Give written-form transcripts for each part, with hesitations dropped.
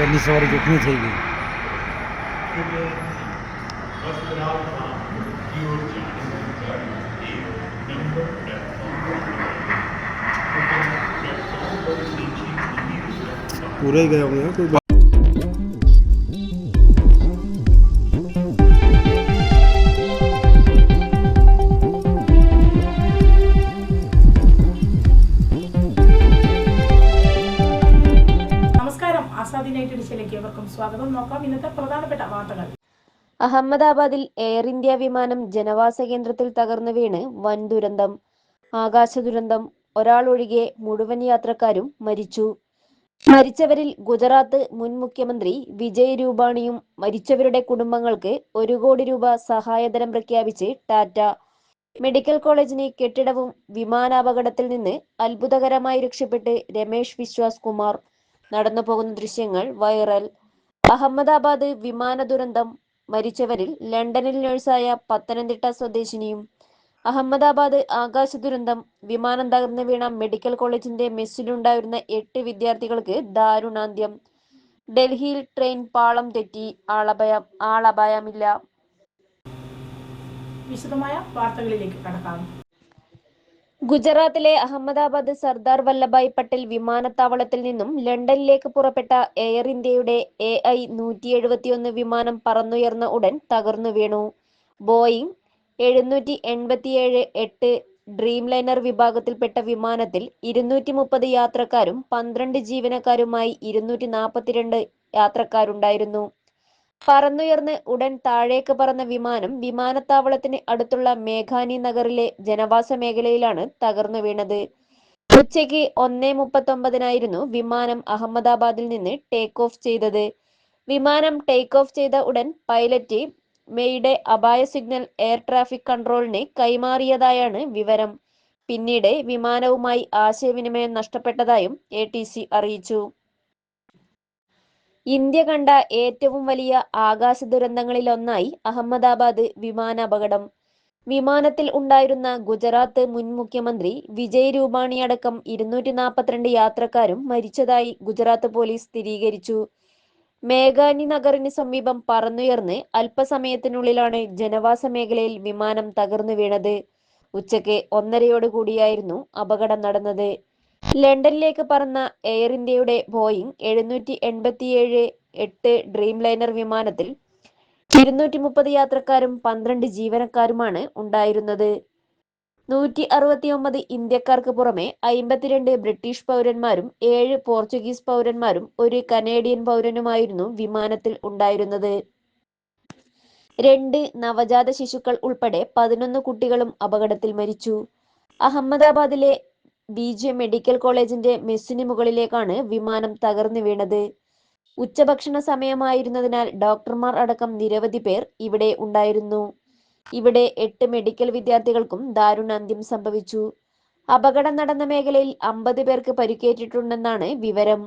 ટ્રેનની સવારી જોખમી થઈ ગઈ. પૂરાઈ ગયા હોંगे कोई. നമസ്കാരം, ആസാദി നൈറ്റ് എഡിഷനിലേക്ക് ഏവർക്കും സ്വാഗതം. നോക്കാം ഇന്നത്തെ പ്രധാനപ്പെട്ട വാർത്തകൾ. അഹമ്മദാബാദിൽ എയർ ഇന്ത്യ വിമാനം ജനവാസ കേന്ദ്രത്തിൽ തകർന്നു വീണ് വൻ ദുരന്തം. ആകാശ ദുരന്തം. ഒരാളൊഴികെ മുഴുവൻ യാത്രക്കാരും മരിച്ചു. മരിച്ചവരിൽ ഗുജറാത്ത് മുൻ മുഖ്യമന്ത്രി വിജയ് രൂപാണിയും. മരിച്ചവരുടെ കുടുംബങ്ങൾക്ക് 1 കോടി രൂപ സഹായധനം പ്രഖ്യാപിച്ച് ടാറ്റ. മെഡിക്കൽ കോളേജിന് കെട്ടിടവും. വിമാനാപകടത്തിൽ നിന്ന് അത്ഭുതകരമായി രക്ഷപ്പെട്ട് രമേശ് വിശ്വാസ് കുമാർ. നടന്നു പോകുന്ന ദൃശ്യങ്ങൾ വൈറൽ. അഹമ്മദാബാദ് വിമാന ദുരന്തം. മരിച്ചവരിൽ ലണ്ടനിൽ നഴ്സായ പത്തനംതിട്ട സ്വദേശിനിയും. അഹമ്മദാബാദ് ആകാശ ദുരന്തം. വിമാനം തകർന്നു വീണ മെഡിക്കൽ കോളേജിന്റെ മെസ്സിലുണ്ടായിരുന്ന 8 വിദ്യാർത്ഥികൾക്ക് ദാരുണാന്ത്യം. ഡൽഹിയിൽ ട്രെയിൻ പാളം തെറ്റി. ആളപായമില്ല. വിശദമായ വാർത്തകളിലേക്ക് കടക്കാം. ഗുജറാത്തിലെ അഹമ്മദാബാദ് സർദാർ വല്ലഭായ് പട്ടേൽ വിമാനത്താവളത്തിൽ നിന്നും ലണ്ടനിലേക്ക് പുറപ്പെട്ട എയർ ഇന്ത്യയുടെ AI-171 വിമാനം പറന്നുയർന്ന ഉടൻ തകർന്നു വീണു. ബോയിംഗ് 787-8 ഡ്രീം ലൈനർ വിഭാഗത്തിൽപ്പെട്ട വിമാനത്തിൽ 230 യാത്രക്കാരും 12 ജീവനക്കാരുമായി 242 യാത്രക്കാരുണ്ടായിരുന്നു. പറന്നുയർന്ന് ഉടൻ താഴേക്ക് പറന്ന വിമാനം വിമാനത്താവളത്തിന് അടുത്തുള്ള മേഘാനി നഗറിലെ ജനവാസ മേഖലയിലാണ് തകർന്നു വീണത്. ഉച്ചയ്ക്ക് 1:39 വിമാനം അഹമ്മദാബാദിൽ നിന്ന് ടേക്ക് ഓഫ് ചെയ്തത്. വിമാനം ടേക്ക് ഓഫ് ചെയ്ത ഉടൻ പൈലറ്റ് മെയ്ഡേ അപായ സിഗ്നൽ എയർ ട്രാഫിക് കൺട്രോളിന് കൈമാറിയതായാണ് വിവരം. പിന്നീട് വിമാനവുമായി ആശയവിനിമയം നഷ്ടപ്പെട്ടതായും ATC അറിയിച്ചു. ഇന്ത്യ കണ്ട ഏറ്റവും വലിയ ആകാശ ദുരന്തങ്ങളിലൊന്നായി അഹമ്മദാബാദ് വിമാനാപകടം. വിമാനത്തിൽ ഉണ്ടായിരുന്ന ഗുജറാത്ത് മുൻ മുഖ്യമന്ത്രി വിജയ് രൂപാണി അടക്കം 242 യാത്രക്കാരും മരിച്ചതായി ഗുജറാത്ത് പോലീസ് സ്ഥിരീകരിച്ചു. മേഘാനി നഗറിന് സമീപം പറന്നുയർന്ന് അല്പസമയത്തിനുള്ളിലാണ് ജനവാസ മേഖലയിൽ വിമാനം തകർന്നു വീണത്. ഉച്ചയ്ക്ക് 1:30 അപകടം നടന്നത്. ലണ്ടനിലേക്ക് പറന്ന എയർ ഇന്ത്യയുടെ ബോയിംഗ് 787-8 ഡ്രീം ലൈനർ വിമാനത്തിൽ 230 യാത്രക്കാരും 12 ജീവനക്കാരുമാണ് ഉണ്ടായിരുന്നത്. 169 ഇന്ത്യക്കാർക്ക് പുറമെ 52 ബ്രിട്ടീഷ് പൗരന്മാരും 7 പോർച്ചുഗീസ് പൗരന്മാരും 1 കനേഡിയൻ പൗരനുമായിരുന്നു വിമാനത്തിൽ ഉണ്ടായിരുന്നത്. 2 നവജാത ശിശുക്കൾ ഉൾപ്പെടെ 11 കുട്ടികളും അപകടത്തിൽ മരിച്ചു. അഹമ്മദാബാദിലെ BJ മെഡിക്കൽ കോളേജിന്റെ മെസ്സിന് മുകളിലേക്കാണ് വിമാനം തകർന്നു വീണത്. ഉച്ചഭക്ഷണ സമയമായിരുന്നതിനാൽ ഡോക്ടർമാർ അടക്കം നിരവധി പേർ ഇവിടെ ഉണ്ടായിരുന്നു. ഇവിടെ 8 മെഡിക്കൽ വിദ്യാർത്ഥികൾക്കും ദാരുണാന്ത്യം സംഭവിച്ചു. അപകടം നടന്ന മേഖലയിൽ 50 പേർക്ക് പരിക്കേറ്റിട്ടുണ്ടെന്നാണ് വിവരം.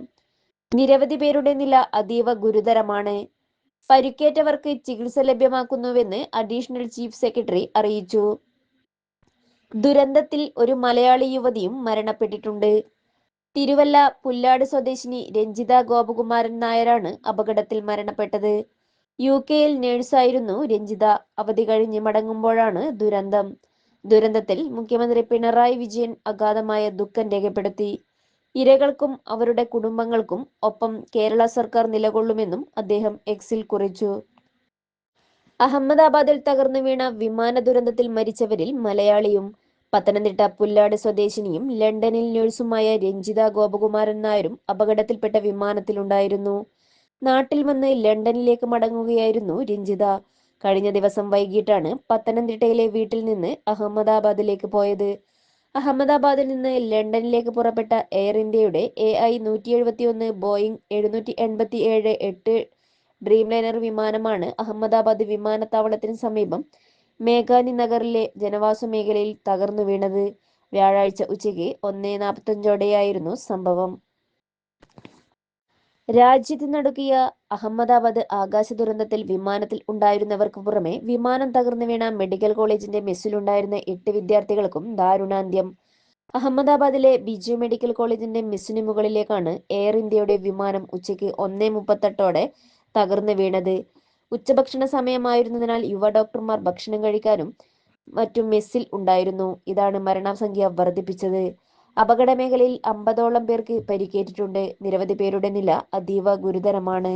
നിരവധി പേരുടെ നില അതീവ ഗുരുതരമാണ്. പരിക്കേറ്റവർക്ക് ചികിത്സ ലഭ്യമാക്കുന്നുവെന്ന് അഡീഷണൽ ചീഫ് സെക്രട്ടറി അറിയിച്ചു. ദുരന്തത്തിൽ ഒരു മലയാളി യുവതിയും മരണപ്പെട്ടിട്ടുണ്ട്. തിരുവല്ല പുല്ലാട് സ്വദേശിനി രഞ്ജിത ഗോപകുമാരൻ നായരാണ് അപകടത്തിൽ മരണപ്പെട്ടത്. UK-യിൽ നഴ്സായിരുന്നു രഞ്ജിത. അവധി കഴിഞ്ഞ് മടങ്ങുമ്പോഴാണ് ദുരന്തം. ദുരന്തത്തിൽ മുഖ്യമന്ത്രി പിണറായി വിജയൻ അഗാധമായ ദുഃഖം രേഖപ്പെടുത്തി. ഇരകൾക്കും അവരുടെ കുടുംബങ്ങൾക്കും ഒപ്പം കേരള സർക്കാർ നിലകൊള്ളുമെന്നും അദ്ദേഹം X-ൽ കുറിച്ചു. അഹമ്മദാബാദിൽ തകർന്നു വീണ വിമാന ദുരന്തത്തിൽ മരിച്ചവരിൽ മലയാളിയും പത്തനംതിട്ട പുല്ലാട് സ്വദേശിനിയും ലണ്ടനിൽ നഴ്സുമായ രഞ്ജിത ഗോപകുമാരൻ നായരും അപകടത്തിൽപ്പെട്ട വിമാനത്തിലുണ്ടായിരുന്നു. നാട്ടിൽ വന്ന് ലണ്ടനിലേക്ക് മടങ്ങുകയായിരുന്നു രഞ്ജിത. കഴിഞ്ഞ ദിവസം വൈകിട്ടാണ് പത്തനംതിട്ടയിലെ വീട്ടിൽ നിന്ന് അഹമ്മദാബാദിലേക്ക് പോയത്. അഹമ്മദാബാദിൽ നിന്ന് ലണ്ടനിലേക്ക് പുറപ്പെട്ട എയർ ഇന്ത്യയുടെ AI-171 ബോയിംഗ് 787-8 ഡ്രീം ലൈനർ വിമാനമാണ് അഹമ്മദാബാദ് വിമാനത്താവളത്തിന് സമീപം മേഘാനി നഗറിലെ ജനവാസ മേഖലയിൽ തകർന്നു വീണത്. വ്യാഴാഴ്ച ഉച്ചയ്ക്ക് 1:45 സംഭവം. രാജ്യത്ത് നടുക്കിയ അഹമ്മദാബാദ് ആകാശ ദുരന്തത്തിൽ വിമാനത്തിൽ ഉണ്ടായിരുന്നവർക്ക് പുറമെ വിമാനം തകർന്നു വീണ മെഡിക്കൽ കോളേജിന്റെ മെസ്സിലുണ്ടായിരുന്ന 8 വിദ്യാർത്ഥികൾക്കും ദാരുണാന്ത്യം. അഹമ്മദാബാദിലെ ബിജു മെഡിക്കൽ കോളേജിന്റെ മിസ്സിന് മുകളിലേക്കാണ് എയർ ഇന്ത്യയുടെ വിമാനം ഉച്ചയ്ക്ക് 1:38 തകർന്നു വീണത്. ഉച്ചഭക്ഷണ സമയമായിരുന്നതിനാൽ യുവ ഡോക്ടർമാർ ഭക്ഷണം കഴിക്കാനും മറ്റും മെസ്സിൽ ഉണ്ടായിരുന്നു. ഇതാണ് മരണസംഖ്യ വർദ്ധിപ്പിച്ചത്. അപകട മേഖലയിൽ 50ഓളം പേർക്ക് പരിക്കേറ്റിട്ടുണ്ട്. നിരവധി പേരുടെ നില അതീവ ഗുരുതരമാണ്.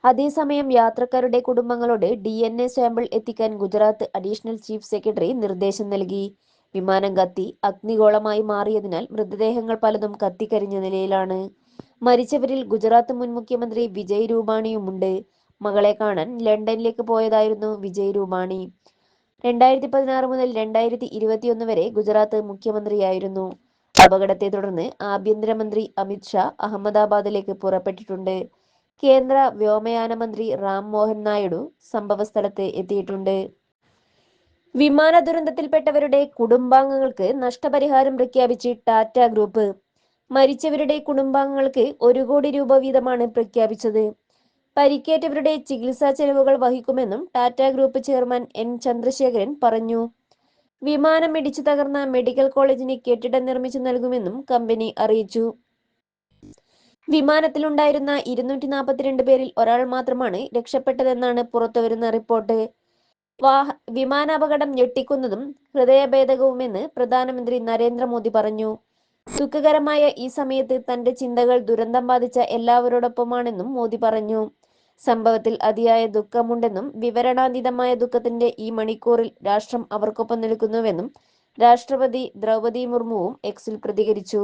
അതേസമയം യാത്രക്കാരുടെ കുടുംബങ്ങളോട് DNA സാമ്പിൾ എത്തിക്കാൻ ഗുജറാത്ത് അഡീഷണൽ ചീഫ് സെക്രട്ടറി നിർദ്ദേശം നൽകി. വിമാനം കത്തി അഗ്നിഗോളമായി മാറിയതിനാൽ മൃതദേഹങ്ങൾ പലതും കത്തിക്കരിഞ്ഞ നിലയിലാണ്. മരിച്ചവരിൽ ഗുജറാത്ത് മുൻ മുഖ്യമന്ത്രി വിജയ് രൂപാണിയുമുണ്ട്. മകളെ കാണാൻ ലണ്ടനിലേക്ക് പോയതായിരുന്നു വിജയ് രൂപാണി. 2016 മുതൽ 2021 വരെ ഗുജറാത്ത് മുഖ്യമന്ത്രിയായിരുന്നു. അപകടത്തെ തുടർന്ന് ആഭ്യന്തരമന്ത്രി അമിത് ഷാ അഹമ്മദാബാദിലേക്ക് പുറപ്പെട്ടിട്ടുണ്ട്. കേന്ദ്ര വ്യോമയാന മന്ത്രി റാം മോഹൻ നായിഡു സംഭവസ്ഥലത്ത് എത്തിയിട്ടുണ്ട്. വിമാന ദുരന്തത്തിൽപ്പെട്ടവരുടെ കുടുംബാംഗങ്ങൾക്ക് നഷ്ടപരിഹാരം പ്രഖ്യാപിച്ച് ടാറ്റ ഗ്രൂപ്പ്. മരിച്ചവരുടെ കുടുംബാംഗങ്ങൾക്ക് 1 കോടി രൂപ വീതമാണ് പ്രഖ്യാപിച്ചത്. പരിക്കേറ്റവരുടെ ചികിത്സാ ചെലവുകൾ വഹിക്കുമെന്നും Tata group chairman N Chandrasekaran പറഞ്ഞു. വിമാനം ഇടിച്ചു തകർന്ന മെഡിക്കൽ കോളേജിന് കെട്ടിടം നിർമ്മിച്ചു നൽകുമെന്നും കമ്പനി അറിയിച്ചു. വിമാനത്തിലുണ്ടായിരുന്ന 242 പേരിൽ ഒരാൾ മാത്രമാണ് രക്ഷപ്പെട്ടതെന്നാണ് പുറത്തുവരുന്ന റിപ്പോർട്ട്. വിമാനാപകടം ഞെട്ടിക്കുന്നതും ഹൃദയഭേദകവുമെന്ന് പ്രധാനമന്ത്രി നരേന്ദ്രമോദി പറഞ്ഞു. ദുഃഖകരമായ ഈ സമയത്ത് തന്റെ ചിന്തകൾ ദുരന്തം ബാധിച്ച എല്ലാവരോടൊപ്പമാണെന്നും മോദി പറഞ്ഞു. സംഭവത്തിൽ അതിയായ ദുഃഖമുണ്ടെന്നും വിവരണാതീതമായ ദുഃഖത്തിന്റെ ഈ മണിക്കൂറിൽ രാഷ്ട്രം അവർക്കൊപ്പം നിൽക്കുന്നുവെന്നും രാഷ്ട്രപതി ദ്രൗപദി മുർമുവും എക്സിൽ പ്രതികരിച്ചു.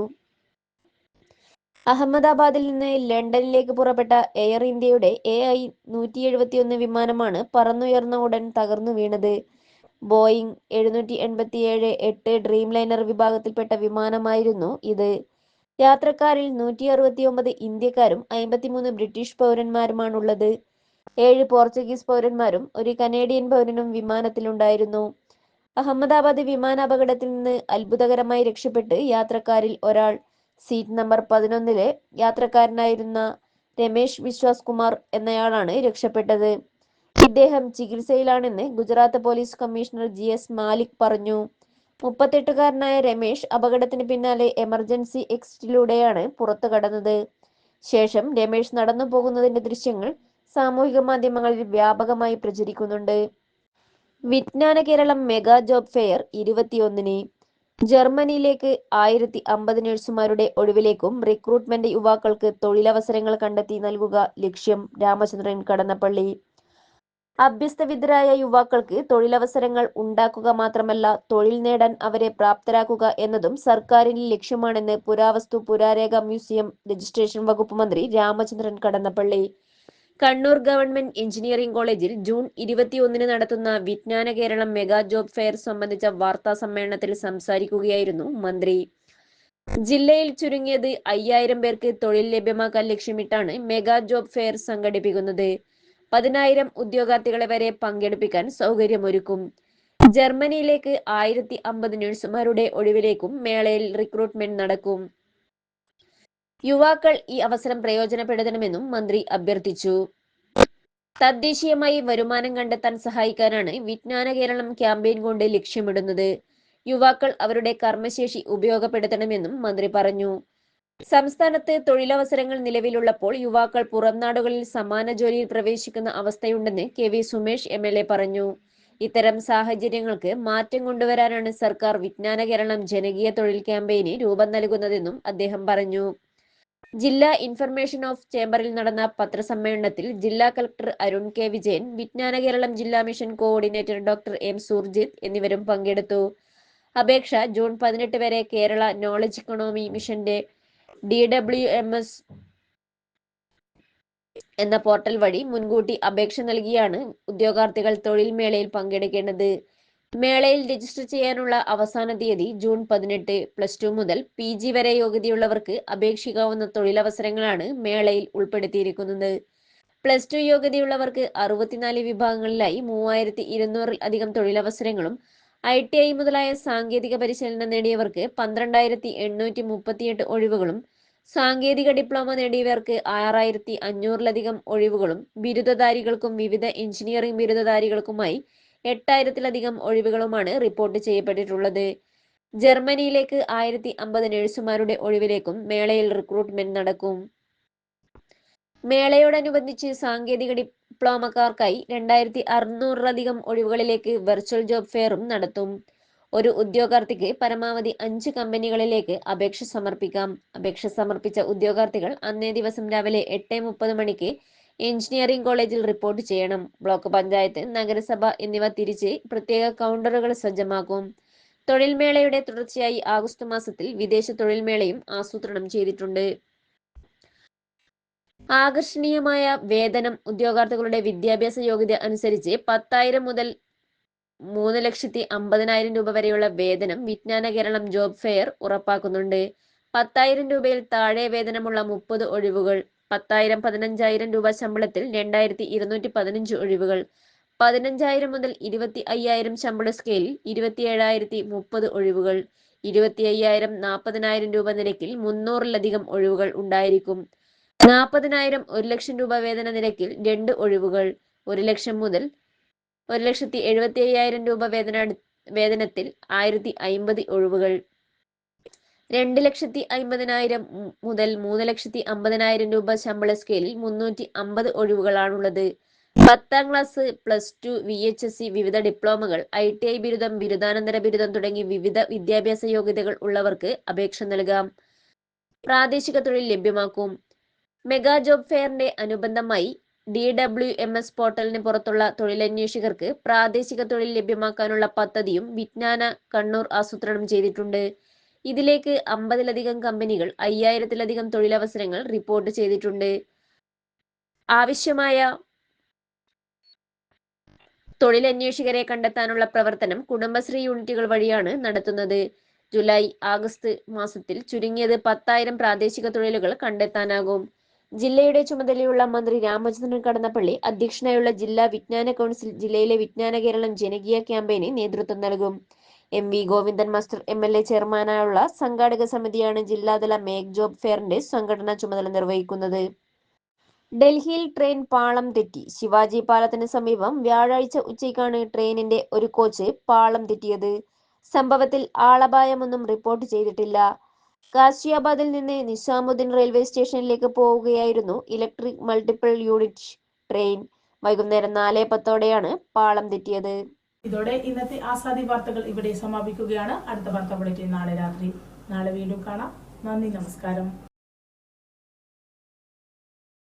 അഹമ്മദാബാദിൽ നിന്ന് ലണ്ടനിലേക്ക് പുറപ്പെട്ട എയർ ഇന്ത്യയുടെ AI-171 വിമാനമാണ് പറന്നുയർന്ന ഉടൻ തകർന്നു വീണത്. ബോയിംഗ് 787-8 ഡ്രീം ലൈനർ വിഭാഗത്തിൽപ്പെട്ട വിമാനമായിരുന്നു ഇത്. യാത്രക്കാരിൽ 169 ഇന്ത്യക്കാരും 53 ബ്രിട്ടീഷ് പൗരന്മാരുമാണുള്ളത്. 7 പോർച്ചുഗീസ് പൗരന്മാരും 1 കനേഡിയൻ പൗരനും വിമാനത്തിലുണ്ടായിരുന്നു. അഹമ്മദാബാദ് വിമാനാപകടത്തിൽ നിന്ന് അത്ഭുതകരമായി രക്ഷപ്പെട്ട് യാത്രക്കാരിൽ ഒരാൾ സീറ്റ് നമ്പർ 11-ലെ യാത്രക്കാരനായിരുന്ന രമേശ് വിശ്വാസ് കുമാർ എന്നയാളാണ് രക്ഷപ്പെട്ടത്. ഇദ്ദേഹം ചികിത്സയിലാണെന്ന് Gujarat police commissioner GS Malik പറഞ്ഞു. 38-കാരനായ രമേശ് അപകടത്തിന് പിന്നാലെ എമർജൻസി എക്സിറ്റിലൂടെയാണ് പുറത്തു കടന്നത്. ശേഷം രമേശ് നടന്നു പോകുന്നതിന്റെ ദൃശ്യങ്ങൾ സാമൂഹിക മാധ്യമങ്ങളിൽ വ്യാപകമായി പ്രചരിക്കുന്നുണ്ട്. Vijnana Keralam mega job fair 21-ന്. ജർമ്മനിയിലേക്ക് 1050 നഴ്സുമാരുടെ ഒഴിവിലേക്കും റിക്രൂട്ട്മെന്റ് യുവാക്കൾക്ക് തൊഴിലവസരങ്ങൾ കണ്ടെത്തി നൽകുക ലക്ഷ്യം. രാമചന്ദ്രൻ കടന്നപ്പള്ളി. അഭ്യസ്തവിദ്യരായ യുവാക്കൾക്ക് തൊഴിലവസരങ്ങൾ ഉണ്ടാക്കുക മാത്രമല്ല തൊഴിൽ നേടാൻ അവരെ പ്രാപ്തരാക്കുക എന്നതും സർക്കാരിന്റെ ലക്ഷ്യമാണെന്ന് പുരാവസ്തു പുരാരേഖ മ്യൂസിയം രജിസ്ട്രേഷൻ വകുപ്പ് മന്ത്രി രാമചന്ദ്രൻ കടന്നപ്പള്ളി കണ്ണൂർ ഗവൺമെന്റ് എഞ്ചിനീയറിംഗ് കോളേജിൽ ജൂൺ 21-ന് നടത്തുന്ന വിജ്ഞാന കേരളം മെഗാ ജോബ് ഫെയർ സംബന്ധിച്ച വാർത്താ സമ്മേളനത്തിൽ സംസാരിക്കുകയായിരുന്നു മന്ത്രി. ജില്ലയിൽ ചുരുങ്ങിയത് 5000 പേർക്ക് തൊഴിൽ ലഭ്യമാക്കാൻ ലക്ഷ്യമിട്ടാണ് മെഗാ ജോബ് ഫെയർ സംഘടിപ്പിക്കുന്നത്. 10,000 ഉദ്യോഗാർത്ഥികളെ വരെ പങ്കെടുപ്പിക്കാൻ സൗകര്യമൊരുക്കും. ജർമ്മനിയിലേക്ക് 1050 നഴ്സുമാരുടെ ഒഴിവിലേക്കും മേളയിൽ റിക്രൂട്ട്മെന്റ് നടക്കും. യുവാക്കൾ ഈ അവസരം പ്രയോജനപ്പെടുത്തണമെന്നും മന്ത്രി അഭ്യർത്ഥിച്ചു. തദ്ദേശീയമായി വരുമാനം കണ്ടെത്താൻ സഹായിക്കാനാണ് വിജ്ഞാന കേരളം ക്യാമ്പയിൻ കൊണ്ട് ലക്ഷ്യമിടുന്നത്. യുവാക്കൾ അവരുടെ കർമ്മശേഷി ഉപയോഗപ്പെടുത്തണമെന്നും മന്ത്രി പറഞ്ഞു. സംസ്ഥാനത്ത് തൊഴിലവസരങ്ങൾ നിലവിലുള്ളപ്പോൾ യുവാക്കൾ പുറം നാടുകളിൽ സമാന ജോലിയിൽ പ്രവേശിക്കുന്ന അവസ്ഥയുണ്ടെന്ന് KV സുമേഷ് MLA പറഞ്ഞു. ഇത്തരം സാഹചര്യങ്ങൾക്ക് മാറ്റം കൊണ്ടുവരാനാണ് സർക്കാർ വിജ്ഞാന കേരളം ജനകീയ തൊഴിൽ ക്യാമ്പയിന് രൂപം നൽകുന്നതെന്നും അദ്ദേഹം പറഞ്ഞു. ജില്ലാ ഇൻഫർമേഷൻ ഓഫ് ചേംബറിൽ നടന്ന പത്രസമ്മേളനത്തിൽ ജില്ലാ കളക്ടർ അരുൺ K. വിജയൻ, വിജ്ഞാന കേരളം ജില്ലാ mission coordinator doctor M. Surjit എന്നിവരും പങ്കെടുത്തു. അപേക്ഷ ജൂൺ 18 വരെ കേരള നോളജ് ഇക്കോണമി മിഷന്റെ DWMS എന്ന പോർട്ടൽ വഴി മുൻകൂട്ടി അപേക്ഷ നൽകിയാണ് ഉദ്യോഗാർത്ഥികൾ തൊഴിൽ മേളയിൽ പങ്കെടുക്കേണ്ടത്. മേളയിൽ രജിസ്റ്റർ ചെയ്യാനുള്ള അവസാന തീയതി ജൂൺ 18. +2 മുതൽ PG വരെ യോഗ്യതയുള്ളവർക്ക് അപേക്ഷിക്കാവുന്ന തൊഴിലവസരങ്ങളാണ് മേളയിൽ ഉൾപ്പെടുത്തിയിരിക്കുന്നത്. +2 യോഗ്യതയുള്ളവർക്ക് 64 വിഭാഗങ്ങളിലായി 3200-ൽ അധികം തൊഴിലവസരങ്ങളും ITI മുതലായ സാങ്കേതിക പരിശീലനം നേടിയവർക്ക് 12,838 ഒഴിവുകളും സാങ്കേതിക ഡിപ്ലോമ നേടിയവർക്ക് 6500-ലധികം ഒഴിവുകളും ബിരുദധാരികൾക്കും വിവിധ എഞ്ചിനീയറിംഗ് ബിരുദധാരികൾക്കുമായി 8000-ലധികം ഒഴിവുകളുമാണ് റിപ്പോർട്ട് ചെയ്യപ്പെട്ടിട്ടുള്ളത്. ജർമ്മനിയിലേക്ക് 1050 നഴ്സുമാരുടെ ഒഴിവിലേക്കും മേളയിൽ റിക്രൂട്ട്മെന്റ് നടക്കും. മേളയോടനുബന്ധിച്ച് സാങ്കേതിക ഡിപ്ലോമക്കാർക്കായി 2600-ലധികം ഒഴിവുകളിലേക്ക് വെർച്വൽ ജോബ് ഫെയറും നടത്തും. ഒരു ഉദ്യോഗാർത്ഥിക്ക് പരമാവധി 5 കമ്പനികളിലേക്ക് അപേക്ഷ സമർപ്പിക്കാം. അപേക്ഷ സമർപ്പിച്ച ഉദ്യോഗാർത്ഥികൾ അന്നേ ദിവസം രാവിലെ 8:30 മണിക്ക് എഞ്ചിനീയറിംഗ് കോളേജിൽ റിപ്പോർട്ട് ചെയ്യണം. ബ്ലോക്ക് പഞ്ചായത്ത്, നഗരസഭ എന്നിവ തിരിച്ച് പ്രത്യേക കൗണ്ടറുകൾ സജ്ജമാക്കും. തൊഴിൽ മേളയുടെ തുടർച്ചയായി ആഗസ്റ്റ് മാസത്തിൽ വിദേശ തൊഴിൽ മേളയും ആസൂത്രണം ചെയ്തിട്ടുണ്ട്. ആകർഷണീയമായ വേതനം, ഉദ്യോഗാർത്ഥികളുടെ വിദ്യാഭ്യാസ യോഗ്യത അനുസരിച്ച് 10,000 മുതൽ 3,50,000 രൂപ വരെയുള്ള വേതനം വിജ്ഞാന കേരളം ജോബ് ഫെയർ ഉറപ്പാക്കുന്നുണ്ട്. 10,000 രൂപയിൽ താഴെ വേതനമുള്ള 30 ഒഴിവുകൾ. 10,000-15,000 രൂപ ശമ്പളത്തിൽ 2,215 ഒഴിവുകൾ. 15,000 മുതൽ 25,000 ശമ്പള സ്കെയിലിൽ 27,030 ഒഴിവുകൾ. 25,000-40,000 രൂപ നിരക്കിൽ 300-ലധികം ഒഴിവുകൾ ഉണ്ടായിരിക്കും. 40,000 1 ലക്ഷം രൂപ വേതന നിരക്കിൽ 2 ഒഴിവുകൾ. 1 ലക്ഷം മുതൽ 1,75,000 രൂപ വേതനത്തിൽ 1,050 ഒഴിവുകൾ. 2,50,000 മുതൽ 3,50,000 രൂപ ശമ്പള സ്കെയിലിൽ 350 ഒഴിവുകളാണുള്ളത്. 10ാം ക്ലാസ്, +2, VHSC, വിവിധ ഡിപ്ലോമകൾ, ITI ബിരുദം, ബിരുദാനന്തര ബിരുദം തുടങ്ങി വിവിധ വിദ്യാഭ്യാസ യോഗ്യതകൾ ഉള്ളവർക്ക് അപേക്ഷ നൽകാം. പ്രാദേശിക തൊഴിൽ ലഭ്യമാക്കും. മെഗാ ജോബ് ഫെയറിന്റെ അനുബന്ധമായി DWMS പോർട്ടലിന് പുറത്തുള്ള തൊഴിലന്വേഷകർക്ക് പ്രാദേശിക തൊഴിൽ ലഭ്യമാക്കാനുള്ള പദ്ധതിയും വിജ്ഞാന കണ്ണൂർ ആസൂത്രണം ചെയ്തിട്ടുണ്ട്. ഇതിലേക്ക് 50-ലധികം കമ്പനികൾ 5,000-ലധികം തൊഴിലവസരങ്ങൾ റിപ്പോർട്ട് ചെയ്തിട്ടുണ്ട്. ആവശ്യമായ തൊഴിലന്വേഷകരെ കണ്ടെത്താനുള്ള പ്രവർത്തനം കുടുംബശ്രീ യൂണിറ്റുകൾ വഴിയാണ് നടത്തുന്നത്. ജൂലൈ, ആഗസ്റ്റ് മാസത്തിൽ ചുരുങ്ങിയത് 10,000 പ്രാദേശിക തൊഴിലുകൾ കണ്ടെത്താനാകും. ജില്ലയുടെ ചുമതലയുള്ള മന്ത്രി രാമചന്ദ്രൻ കടന്നപ്പള്ളി അധ്യക്ഷനായുള്ള ജില്ലാ വിജ്ഞാന കൗൺസിൽ ജില്ലയിലെ വിജ്ഞാന കേരളം ജനകീയ ക്യാമ്പയിന് നേതൃത്വം നൽകും. MV ഗോവിന്ദൻ മാസ്റ്റർ MLA ചെയർമാനായുള്ള സംഘാടക സമിതിയാണ് ജില്ലാതല മേഗ് ജോബ് ഫെയറിന്റെ സംഘടനാ ചുമതല നിർവഹിക്കുന്നത്. ഡൽഹിയിൽ ട്രെയിൻ പാളം തെറ്റി. ശിവാജി പാലത്തിന് സമീപം വ്യാഴാഴ്ച ഉച്ചയ്ക്കാണ് ട്രെയിനിന്റെ ഒരു കോച്ച് പാളം തെറ്റിയത്. സംഭവത്തിൽ ആളപായമൊന്നും റിപ്പോർട്ട് ചെയ്തിട്ടില്ല. ഗാസിയാബാദിൽ നിന്ന് നിസാമുദ്ദീൻ റെയിൽവേ സ്റ്റേഷനിലേക്ക് പോവുകയായിരുന്നു ഇലക്ട്രിക് മൾട്ടിപ്പിൾ യൂണിറ്റ് ട്രെയിൻ. വൈകുന്നേരം 4:10ഓടെയാണ് പാളം തെറ്റിയത്. ഇതോടെ ഇന്നത്തെ ആസാദി വാർത്തകൾ ഇവിടെ സമാപിക്കുകയാണ്. അടുത്ത വാർത്ത ബുള്ളറ്റിൻ നാളെ രാത്രി. നാളെ വീണ്ടും കാണാം. നന്ദി, നമസ്കാരം.